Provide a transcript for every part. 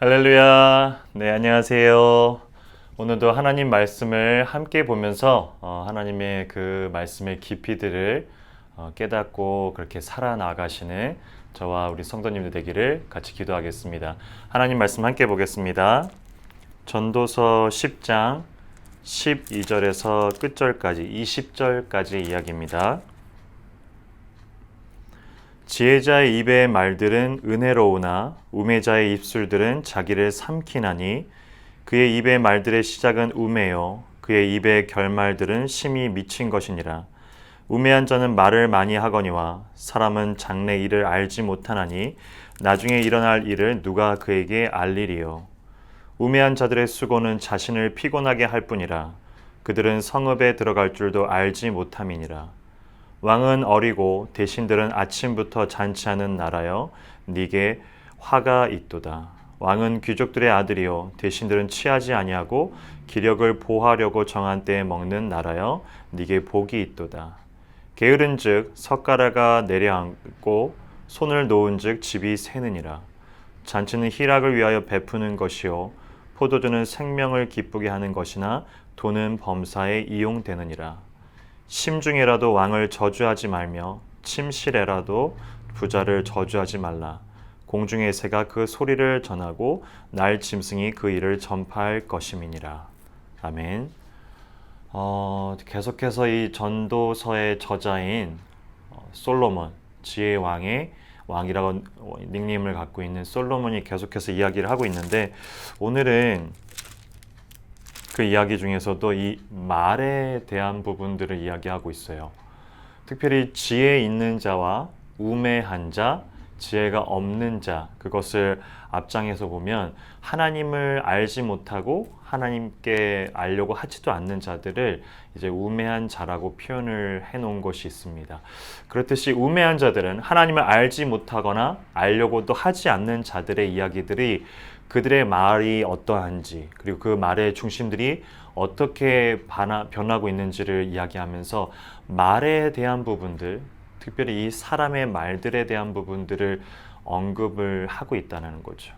할렐루야. 네, 안녕하세요. 오늘도 하나님 말씀을 함께 보면서 하나님의 그 말씀의 깊이들을 깨닫고 그렇게 살아나가시는 저와 우리 성도님들 되기를 같이 기도하겠습니다. 하나님 말씀 함께 보겠습니다. 전도서 10장 12절에서 끝절까지 20절까지 이야기입니다. 지혜자의 입의 말들은 은혜로우나 우매자의 입술들은 자기를 삼키나니 그의 입의 말들의 시작은 우매요 그의 입의 결말들은 심히 미친 것이니라. 우매한 자는 말을 많이 하거니와 사람은 장래 일을 알지 못하나니 나중에 일어날 일을 누가 그에게 알리리요. 우매한 자들의 수고는 자신을 피곤하게 할 뿐이라. 그들은 성읍에 들어갈 줄도 알지 못함이니라. 왕은 어리고 대신들은 아침부터 잔치하는 나라여 네게 화가 있도다. 왕은 귀족들의 아들이요 대신들은 취하지 아니하고 기력을 보하려고 정한 때에 먹는 나라여 네게 복이 있도다. 게으른즉 석가래가 내려앉고 손을 놓은즉 집이 새느니라. 잔치는 희락을 위하여 베푸는 것이요 포도주는 생명을 기쁘게 하는 것이나 돈은 범사에 이용되느니라. 심중에라도 왕을 저주하지 말며 침실에라도 부자를 저주하지 말라. 공중의 새가 그 소리를 전하고 날 짐승이 그 일을 전파할 것임이니라. 아멘. 계속해서 이 전도서의 저자인 솔로몬, 지혜의 왕이라고 닉네임을 갖고 있는 솔로몬이 계속해서 이야기를 하고 있는데, 오늘은 그 이야기 중에서도 이 말에 대한 부분들을 이야기하고 있어요. 특별히 지혜 있는 자와 우매한 자, 지혜가 없는 자, 그것을 앞장에서 보면 하나님을 알지 못하고 하나님께 알려고 하지도 않는 자들을 이제 우매한 자라고 표현을 해놓은 것이 있습니다. 그렇듯이 우매한 자들은 하나님을 알지 못하거나 알려고도 하지 않는 자들의 이야기들이 그들의 말이 어떠한지, 그리고 그 말의 중심들이 어떻게 변하고 있는지를 이야기하면서 말에 대한 부분들, 특별히 이 사람의 말들에 대한 부분들을 언급을 하고 있다는 거죠.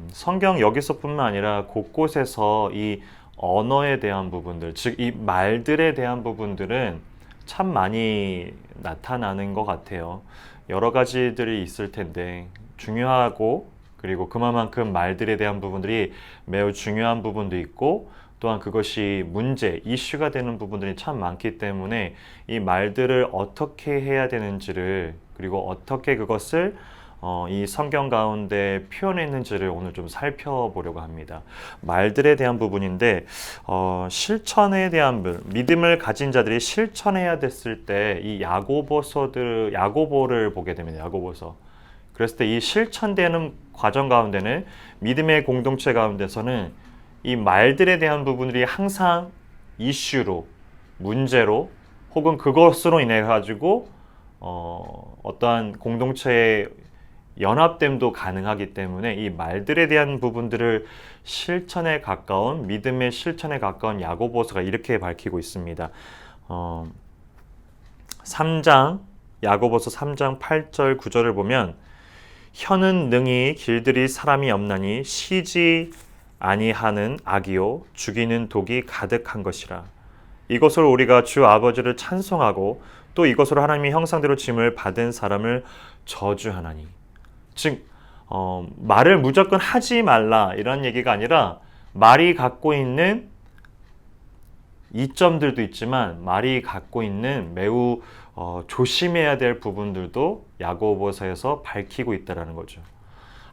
성경 여기서뿐만 아니라 곳곳에서 이 언어에 대한 부분들, 즉 이 말들에 대한 부분들은 참 많이 나타나는 것 같아요. 여러 가지들이 있을 텐데 중요하고, 그리고 그만큼 말들에 대한 부분들이 매우 중요한 부분도 있고, 또한 그것이 문제, 이슈가 되는 부분들이 참 많기 때문에 이 말들을 어떻게 해야 되는지를, 그리고 어떻게 그것을 이 성경 가운데 표현했는지를 오늘 좀 살펴보려고 합니다. 말들에 대한 부분인데, 실천에 대한 믿음을 가진 자들이 실천해야 됐을 때 이 야고보를 보게 됩니다. 야고보서. 그랬을 때 이 실천되는 과정 가운데는, 믿음의 공동체 가운데서는 이 말들에 대한 부분들이 항상 이슈로, 문제로, 혹은 그것으로 인해 가지고 어떠한 공동체의 연합됨도 가능하기 때문에 이 말들에 대한 부분들을 실천에 가까운, 믿음의 실천에 가까운 야고보서가 이렇게 밝히고 있습니다. 3장, 야고보서 3장 8절 9절을 보면, 혀는 능히 길들이 사람이 없나니 쉬지 아니하는 악이요 죽이는 독이 가득한 것이라. 이것으로 우리가 주 아버지를 찬송하고 또 이것으로 하나님의 형상대로 짐을 받은 사람을 저주하나니. 즉 말을 무조건 하지 말라 이런 얘기가 아니라, 말이 갖고 있는 이점들도 있지만 말이 갖고 있는 매우 조심해야 될 부분들도 야고보서에서 밝히고 있다는 거죠.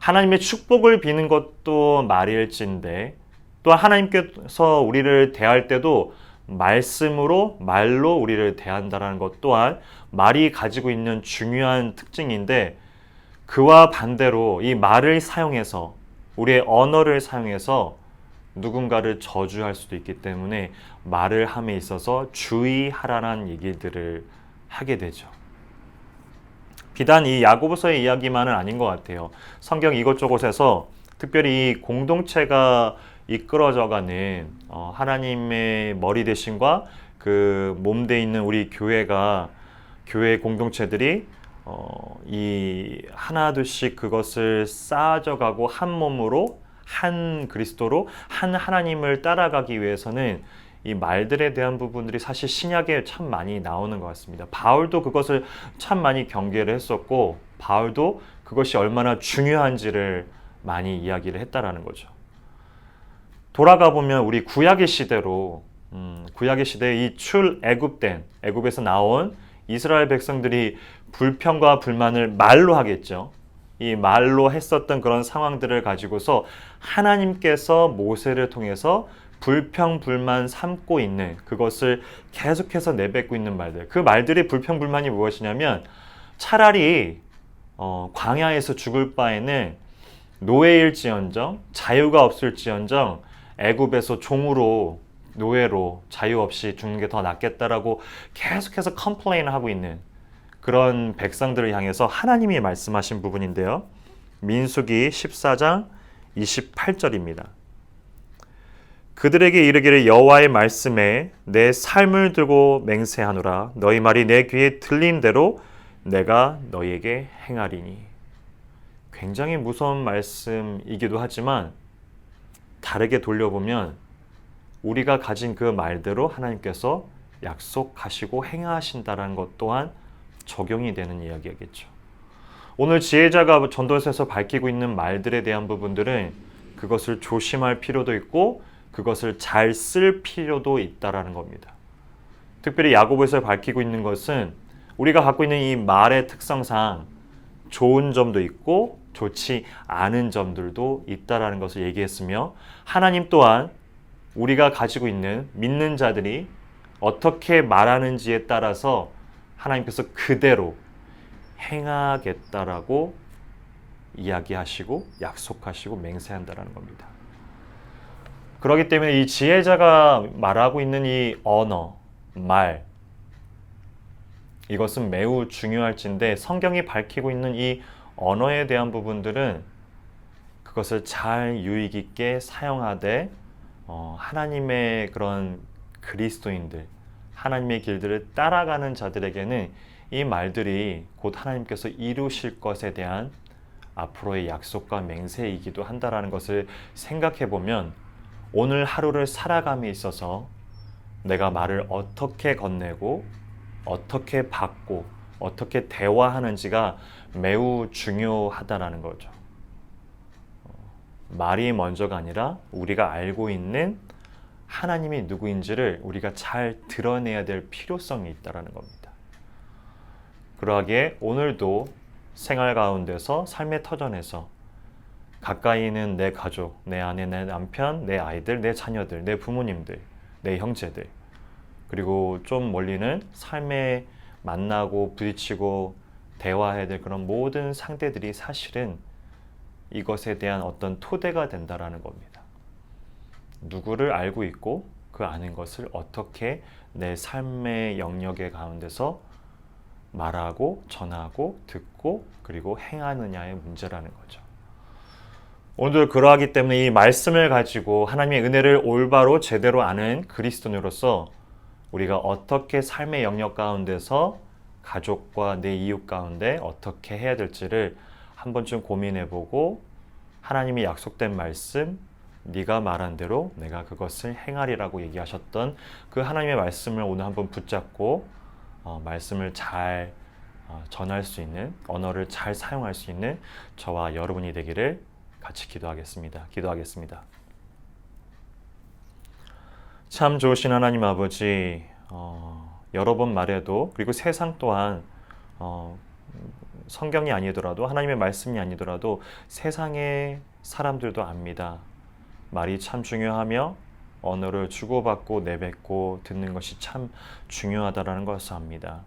하나님의 축복을 비는 것도 말일진데, 또한 하나님께서 우리를 대할 때도 말로 우리를 대한다는 것 또한 말이 가지고 있는 중요한 특징인데, 그와 반대로 이 말을 사용해서, 우리의 언어를 사용해서 누군가를 저주할 수도 있기 때문에 말을 함에 있어서 주의하라는 얘기들을 하게 되죠. 비단 이 야고보서의 이야기만은 아닌 것 같아요. 성경 이곳저곳에서 특별히 이 공동체가 이끌어져가는 하나님의 머리 대신과 그 몸 돼 있는 우리 교회 공동체들이 이 하나둘씩 그것을 쌓아져가고 한 몸으로 한 그리스도로 한 하나님을 따라가기 위해서는 이 말들에 대한 부분들이 사실 신약에 참 많이 나오는 것 같습니다. 바울도 그것을 참 많이 경계를 했었고 바울도 그것이 얼마나 중요한지를 많이 이야기를 했다라는 거죠. 돌아가 보면 우리 구약의 시대로 구약의 시대에 이 출애굽된 애굽에서 나온 이스라엘 백성들이 불평과 불만을 말로 하겠죠. 이 말로 했었던 그런 상황들을 가지고서 하나님께서 모세를 통해서 불평 불만 삼고 있는 그것을 계속해서 내뱉고 있는 말들. 그 말들의 불평 불만이 무엇이냐면 차라리 광야에서 죽을 바에는 노예일지언정 자유가 없을지언정 애굽에서 종으로 노예로 자유 없이 죽는 게 더 낫겠다라고 계속해서 컴플레인하고 있는 그런 백성들을 향해서 하나님이 말씀하신 부분인데요. 민수기 14장 28절입니다. 그들에게 이르기를 여호와의 말씀에 내 삶을 두고 맹세하노라. 너희 말이 내 귀에 들린 대로 내가 너희에게 행하리니. 굉장히 무서운 말씀이기도 하지만 다르게 돌려보면 우리가 가진 그 말대로 하나님께서 약속하시고 행하신다는 것 또한 적용이 되는 이야기겠죠. 오늘 지혜자가 전도서에서 밝히고 있는 말들에 대한 부분들은 그것을 조심할 필요도 있고 그것을 잘 쓸 필요도 있다라는 겁니다. 특별히 야고보에서 밝히고 있는 것은 우리가 갖고 있는 이 말의 특성상 좋은 점도 있고 좋지 않은 점들도 있다라는 것을 얘기했으며 하나님 또한 우리가 가지고 있는 믿는 자들이 어떻게 말하는지에 따라서 하나님께서 그대로 행하겠다라고 이야기하시고 약속하시고 맹세한다라는 겁니다. 그렇기 때문에 이 지혜자가 말하고 있는 이 언어, 말 이것은 매우 중요할진데 성경이 밝히고 있는 이 언어에 대한 부분들은 그것을 잘 유익 있게 사용하되 하나님의 그런 그리스도인들 하나님의 길들을 따라가는 자들에게는 이 말들이 곧 하나님께서 이루실 것에 대한 앞으로의 약속과 맹세이기도 한다라는 것을 생각해 보면 오늘 하루를 살아감에 있어서 내가 말을 어떻게 건네고 어떻게 받고 어떻게 대화하는지가 매우 중요하다라는 거죠. 말이 먼저가 아니라 우리가 알고 있는 하나님이 누구인지를 우리가 잘 드러내야 될 필요성이 있다는 겁니다. 그러하기에 오늘도 생활 가운데서 삶의 터전에서 가까이 있는 내 가족, 내 아내, 내 남편, 내 아이들, 내 자녀들, 내 부모님들, 내 형제들 그리고 좀 멀리는 삶에 만나고 부딪히고 대화해야 될 그런 모든 상대들이 사실은 이것에 대한 어떤 토대가 된다라는 겁니다. 누구를 알고 있고 그 아는 것을 어떻게 내 삶의 영역의 가운데서 말하고 전하고 듣고 그리고 행하느냐의 문제라는 거죠. 오늘도 그러하기 때문에 이 말씀을 가지고 하나님의 은혜를 올바로 제대로 아는 그리스도인으로서 우리가 어떻게 삶의 영역 가운데서 가족과 내 이웃 가운데 어떻게 해야 될지를 한 번쯤 고민해보고 하나님이 약속된 말씀 네가 말한 대로 내가 그것을 행하리라고 얘기하셨던 그 하나님의 말씀을 오늘 한번 붙잡고 말씀을 잘 전할 수 있는 언어를 잘 사용할 수 있는 저와 여러분이 되기를 같이 기도하겠습니다. 참 좋으신 하나님 아버지 여러 번 말해도 그리고 세상 또한 성경이 아니더라도 하나님의 말씀이 아니더라도 세상의 사람들도 압니다. 말이 참 중요하며 언어를 주고받고 내뱉고 듣는 것이 참 중요하다라는 것을 압니다.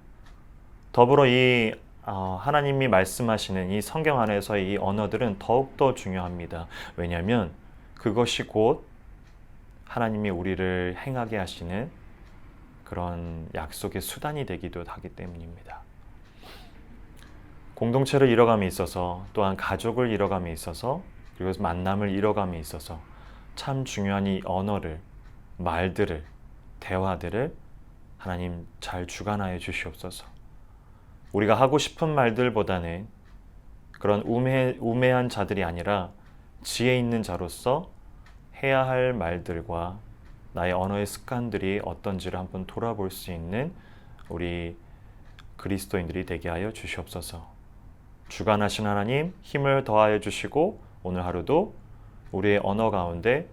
더불어 이 하나님이 말씀하시는 이 성경 안에서의 이 언어들은 더욱더 중요합니다. 왜냐하면 그것이 곧 하나님이 우리를 행하게 하시는 그런 약속의 수단이 되기도 하기 때문입니다. 공동체를 이뤄감에 있어서 또한 가족을 이뤄감에 있어서 그리고 만남을 이뤄감에 있어서 참 중요한 이 언어를 말들을 대화들을 하나님 잘 주관하여 주시옵소서. 우리가 하고 싶은 말들보다는 그런 우매한 자들이 아니라 지혜 있는 자로서 해야 할 말들과 나의 언어의 습관들이 어떤지를 한번 돌아볼 수 있는 우리 그리스도인들이 되게 하여 주시옵소서. 주관하신 하나님 힘을 더하여 주시고 오늘 하루도 우리의 언어 가운데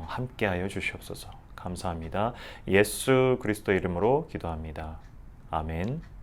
함께 하여 주시옵소서. 감사합니다. 예수 그리스도 이름으로 기도합니다. 아멘.